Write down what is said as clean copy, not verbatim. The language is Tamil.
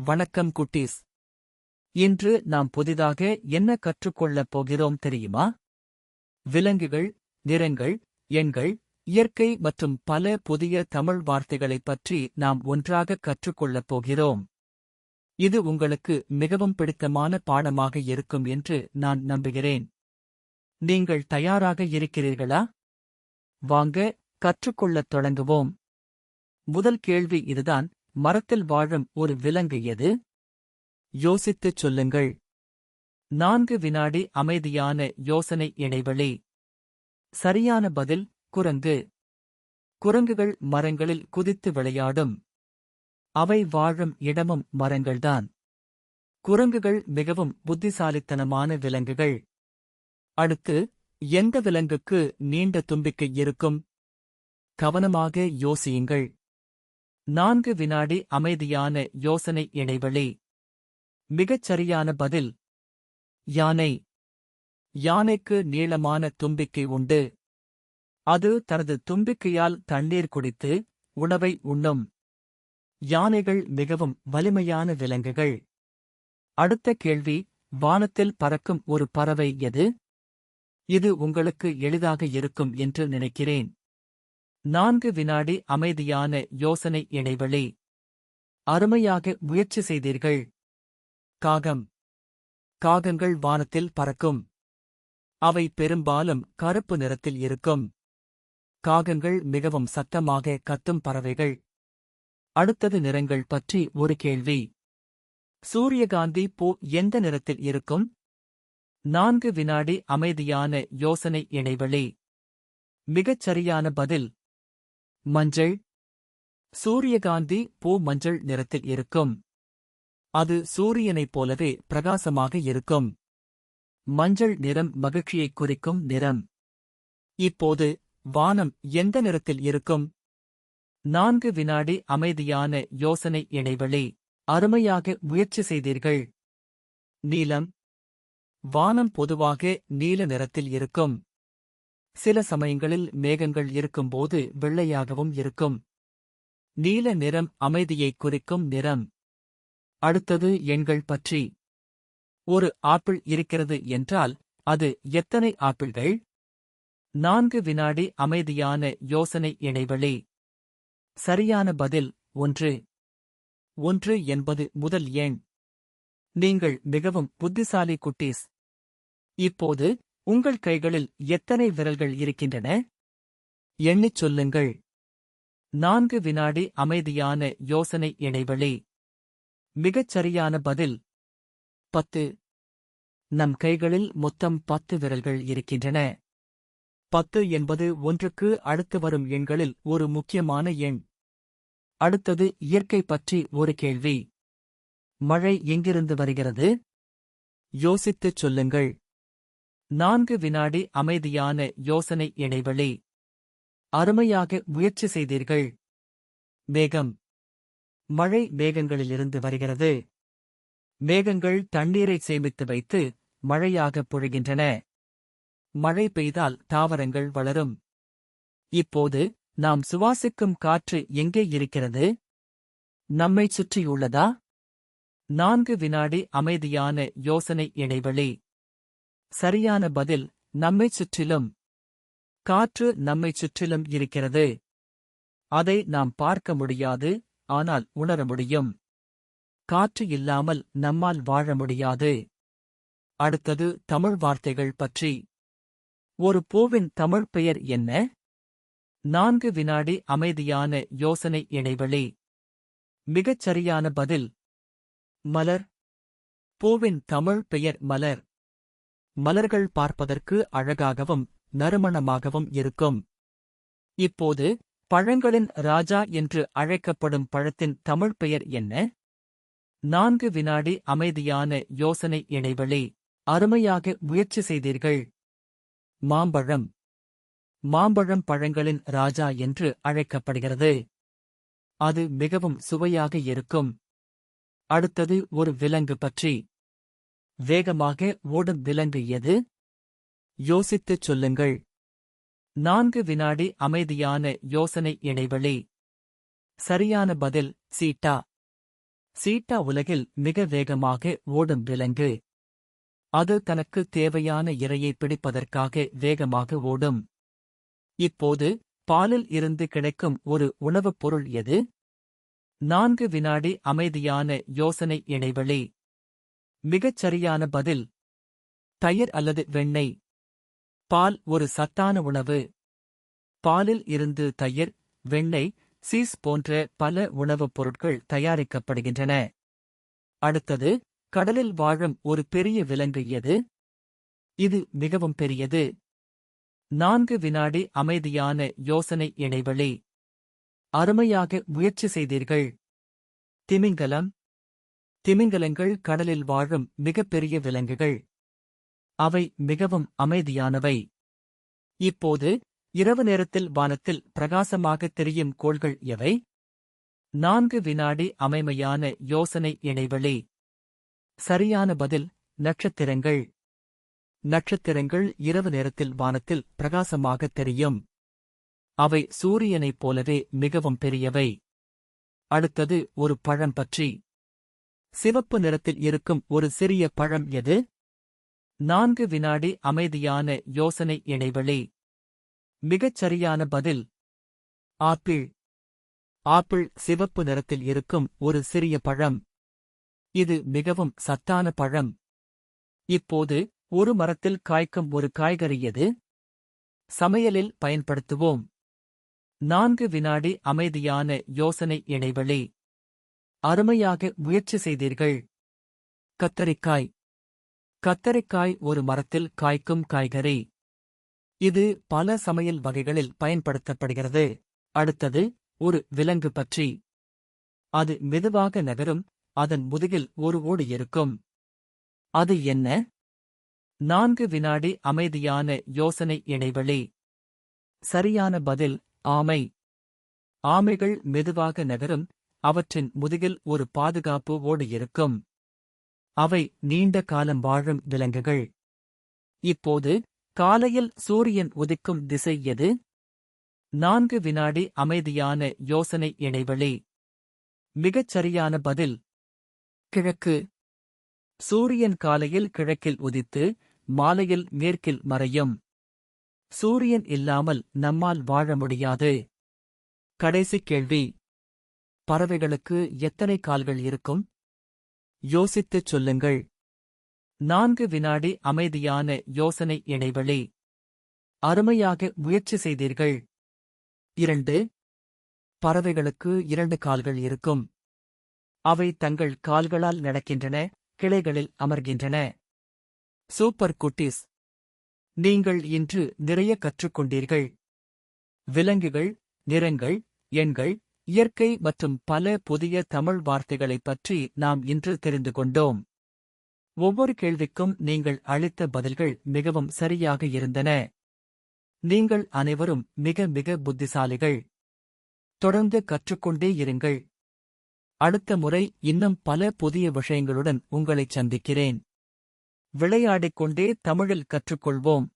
வணக்கம் குட்டீஸ். இன்று நாம் புதிதாக என்ன கற்றுக்கொள்ளப் போகிறோம் தெரியுமா? விலங்குகள், நிறங்கள், எண்கள், இயற்கை மற்றும் பல புதிய தமிழ் வார்த்தைகளைப் பற்றி நாம் ஒன்றாக கற்றுக்கொள்ளப் போகிறோம். இது உங்களுக்கு மிகவும் பிடித்தமான பாடமாக இருக்கும் என்று நான் நம்புகிறேன். நீங்கள் தயாராக இருக்கிறீர்களா? வாங்க, கற்றுக்கொள்ளத் தொடங்குவோம். முதல் கேள்வி இதுதான்: மரத்தில் வாழும் ஒரு விலங்கு எது? யோசித்துச் சொல்லுங்கள். 4 வினாடி அமைதியான யோசனை இடைவெளி. சரியான பதில்: குரங்கு. குரங்குகள் மரங்களில் குதித்து விளையாடும். அவை வாழும் இடமும் மரங்கள்தான். குரங்குகள் மிகவும் புத்திசாலித்தனமான விலங்குகள். அடுத்து, எந்த விலங்குக்கு நீண்ட தும்பிக்கை இருக்கும்? கவனமாக யோசியுங்கள். 4 வினாடி அமைதியான யோசனை இடைவெளி. மிகச் சரியான பதில்: யானை. யானைக்கு நீளமான தும்பிக்கை உண்டு. அது தனது தும்பிக்கையால் தண்ணீர் குடித்து உணவை உண்ணும். யானைகள் மிகவும் வலிமையான விலங்குகள். அடுத்த கேள்வி: வானத்தில் பறக்கும் ஒரு பறவை எது? இது உங்களுக்கு எளிதாக இருக்கும் என்று நினைக்கிறேன். 4 வினாடி அமைதியான யோசனை இடைவெளி. அருமையாக முயற்சி செய்தீர்கள். காகம். காகங்கள் வானத்தில் பறக்கும். அவை பெரும்பாலும் கருப்பு நிறத்தில் இருக்கும். காகங்கள் மிகவும் சத்தமாக கத்தும் பறவைகள். அடுத்தது நிறங்கள் பற்றி ஒரு கேள்வி. சூரியகாந்தி பூ எந்த நிறத்தில் இருக்கும்? 4 வினாடி அமைதியான யோசனை இடைவெளி. மிகச் சரியான பதில்: மஞ்சள். சூரியகாந்தி பூ மஞ்சள் நிறத்தில் இருக்கும். அது சூரியனைப் போலவே பிரகாசமாக இருக்கும். மஞ்சள் நிறம் மகிழ்ச்சியைக் குறிக்கும் நிறம். இப்போது, வானம் எந்த நிறத்தில் இருக்கும்? 4 வினாடி அமைதியான யோசனை இடைவெளி. அருமையாக முயற்சி செய்தீர்கள். நீலம். வானம் பொதுவாக நீல நிறத்தில் இருக்கும். சில சமயங்களில் மேகங்கள் இருக்கும்போது வெள்ளையாகவும் இருக்கும். நீல நிறம் அமைதியைக் குறிக்கும் நிறம். அடுத்தது எண்கள் பற்றி. ஒரு ஆப்பிள் இருக்கிறது என்றால் அது எத்தனை ஆப்பிள்கள்? 4 வினாடி அமைதியான யோசனை இடைவெளி. சரியான பதில்: 1. 1 என்பது முதல் எண். நீங்கள் மிகவும் புத்திசாலி குட்டீஸ். இப்போது, உங்கள் கைகளில் எத்தனை விரல்கள் இருக்கின்றன? எண்ணிச் சொல்லுங்கள். 4 வினாடி அமைதியான யோசனை இடைவெளி. மிகச் சரியான பதில்: 10. நம் கைகளில் மொத்தம் 10 விரல்கள் இருக்கின்றன. 10 என்பது 1க்கு அடுத்து வரும் எண்களில் ஒரு முக்கியமான எண். அடுத்தது இயற்கை பற்றி ஒரு கேள்வி. மழை எங்கிருந்து வருகிறது? யோசித்துச் சொல்லுங்கள். 4 வினாடி அமைதியான யோசனை இடைவெளி. அருமையாக முயற்சி செய்தீர்கள். மேகம். மழை மேகங்களிலிருந்து வருகிறது. மேகங்கள் தண்ணீரை சேமித்து வைத்து மழையாக பொழிகின்றன. மழை பெய்தால் தாவரங்கள் வளரும். இப்போது, நாம் சுவாசிக்கும் காற்று எங்கே இருக்கிறது? நம்மைச் சுற்றியுள்ளதா? 4 வினாடி அமைதியான யோசனை இடைவெளி. சரியான பதில்: நம்மைச் சுற்றிலும். காற்று நம்மைச் சுற்றிலும் இருக்கிறது. அதை நாம் பார்க்க முடியாது, ஆனால் உணர முடியும். காற்று இல்லாமல் நம்மால் வாழ முடியாது. அடுத்தது தமிழ் வார்த்தைகள் பற்றி. ஒரு பூவின் தமிழ் பெயர் என்ன? 4 வினாடி அமைதியான யோசனை இடைவெளி. மிகச் சரியான பதில்: மலர். பூவின் தமிழ் பெயர் மலர். மலர்கள் பார்ப்பதற்கு அழகாகவும் நறுமணமாகவும் இருக்கும். இப்போது, பழங்களின் ராஜா என்று அழைக்கப்படும் பழத்தின் தமிழ் பெயர் என்ன? 4 வினாடி அமைதியான யோசனை இடைவெளி. அருமையாக முயற்சி செய்தீர்கள். மாம்பழம். மாம்பழம் பழங்களின் ராஜா என்று அழைக்கப்படுகிறது. அது மிகவும் சுவையாக இருக்கும். அடுத்தது ஒரு விலங்கு பற்றி. வேகமாக ஓடும் விலங்கு எது? யோசித்துச் சொல்லுங்கள். 4 வினாடி அமைதியான யோசனை இடைவெளி. சரியான பதில்: சீட்டா. சீட்டா உலகில் மிக வேகமாக ஓடும் விலங்கு. அது தனக்கு தேவையான இரையை பிடிப்பதற்காக வேகமாக ஓடும். இப்போது பாலில் இருந்து கிடைக்கும் ஒரு உணவுப் பொருள் எது? 4 வினாடி அமைதியான யோசனை இடைவெளி. மிகச் சரியான பதில் தயிர் அல்லது வெண்ணெய். பால் ஒரு சத்தான உணவு. பாலில் இருந்து தயிர், வெண்ணெய், சீஸ் போன்ற பல உணவுப் பொருட்கள் தயாரிக்கப்படுகின்றன. அடுத்தது, கடலில் வாழும் ஒரு பெரிய விலங்கு எது? இது மிகவும் பெரியது. 4 வினாடி அமைதியான யோசனை இடைவெளி. அருமையாக முயற்சி செய்தீர்கள். திமிங்கலம். திமிங்கலங்கள் கடலில் வாழும் மிகப்பெரிய விலங்குகள். அவை மிகவும் அமைதியானவை. இப்போது, இரவு நேரத்தில் வானத்தில் பிரகாசமாகத் தெரியும் கோள்கள் எவை? 4 வினாடி அமைமையான யோசனை இடைவெளி. சரியான பதில் நட்சத்திரங்கள். நட்சத்திரங்கள் இரவு நேரத்தில் வானத்தில் பிரகாசமாகத் தெரியும். அவை சூரியனைப் போலவே மிகவும் பெரியவை. அடுத்தது ஒரு பழம் பற்றி. சிவப்பு நிறத்தில் இருக்கும் ஒரு சிறிய பழம் எது? 4 வினாடி அமைதியான யோசனை இடைவெளி. மிகச் சரியான பதில் ஆப்பிள். ஆப்பிள் சிவப்பு நிறத்தில் இருக்கும் ஒரு சிறிய பழம். இது மிகவும் சத்தான பழம். இப்போது, ஒரு மரத்தில் காய்க்கும் ஒரு காய்கறி எது? சமையலில் பயன்படுத்துவோம். 4 வினாடி அமைதியான யோசனை இடைவெளி. அருமையாக முயற்சி செய்தீர்கள். கத்தரிக்காய். கத்தரிக்காய் ஒரு மரத்தில் காய்க்கும் காய்கறி. இது பல சமையல் வகைகளில் பயன்படுத்தப்படுகிறது. அடுத்தது, ஒரு விலங்கு பற்றி. அது மெதுவாக நகரும், அதன் முதுகில் ஒரு ஓடு இருக்கும். அது என்ன? 4 வினாடி அமைதியான யோசனை இடைவெளி. சரியான பதில் ஆமை. ஆமைகள் மெதுவாக நகரும், அவற்றின் முதுகில் ஒரு பாதுகாப்பு ஓடு இருக்கும். அவை நீண்ட காலம் வாழும் விலங்குகள். இப்போது, காலையில் சூரியன் உதிக்கும் திசை எது? 4 வினாடி அமைதியான யோசனை இடைவெளி. மிகச் சரியான பதில் கிழக்கு. சூரியன் காலையில் கிழக்கில் உதித்து, மாலையில் மேற்கில் மறையும். சூரியன் இல்லாமல் நம்மால் வாழ முடியாது. கடைசி கேள்வி. பறவைகளுக்கு எத்தனை கால்கள் இருக்கும்? யோசித்துச் சொல்லுங்கள். 4 வினாடி அமைதியான யோசனை இடைவெளி. அருமையாக முயற்சி செய்தீர்கள். 2. பறவைகளுக்கு 2 கால்கள் இருக்கும். அவை தங்கள் கால்களால் நடக்கின்றன, கிளைகளில் அமர்கின்றன. சூப்பர் குட்டீஸ்! நீங்கள் இன்று நிறைய கற்றுக்கொண்டீர்கள். விலங்குகள், நிறங்கள், எண்கள், இயற்கை மற்றும் பல புதிய தமிழ் வார்த்தைகளைப் பற்றி நாம் இன்று தெரிந்து கொண்டோம். ஒவ்வொரு கேள்விக்கும் நீங்கள் அளித்த பதில்கள் மிகவும் சரியாக இருந்தன. நீங்கள் அனைவரும் மிக மிக புத்திசாலிகள். தொடர்ந்து கற்றுக்கொண்டே இருங்கள். அடுத்த முறை இன்னும் பல புதிய விஷயங்களுடன் உங்களைச் சந்திக்கிறேன். விளையாடிக் கொண்டே தமிழில் கற்றுக்கொள்வோம்.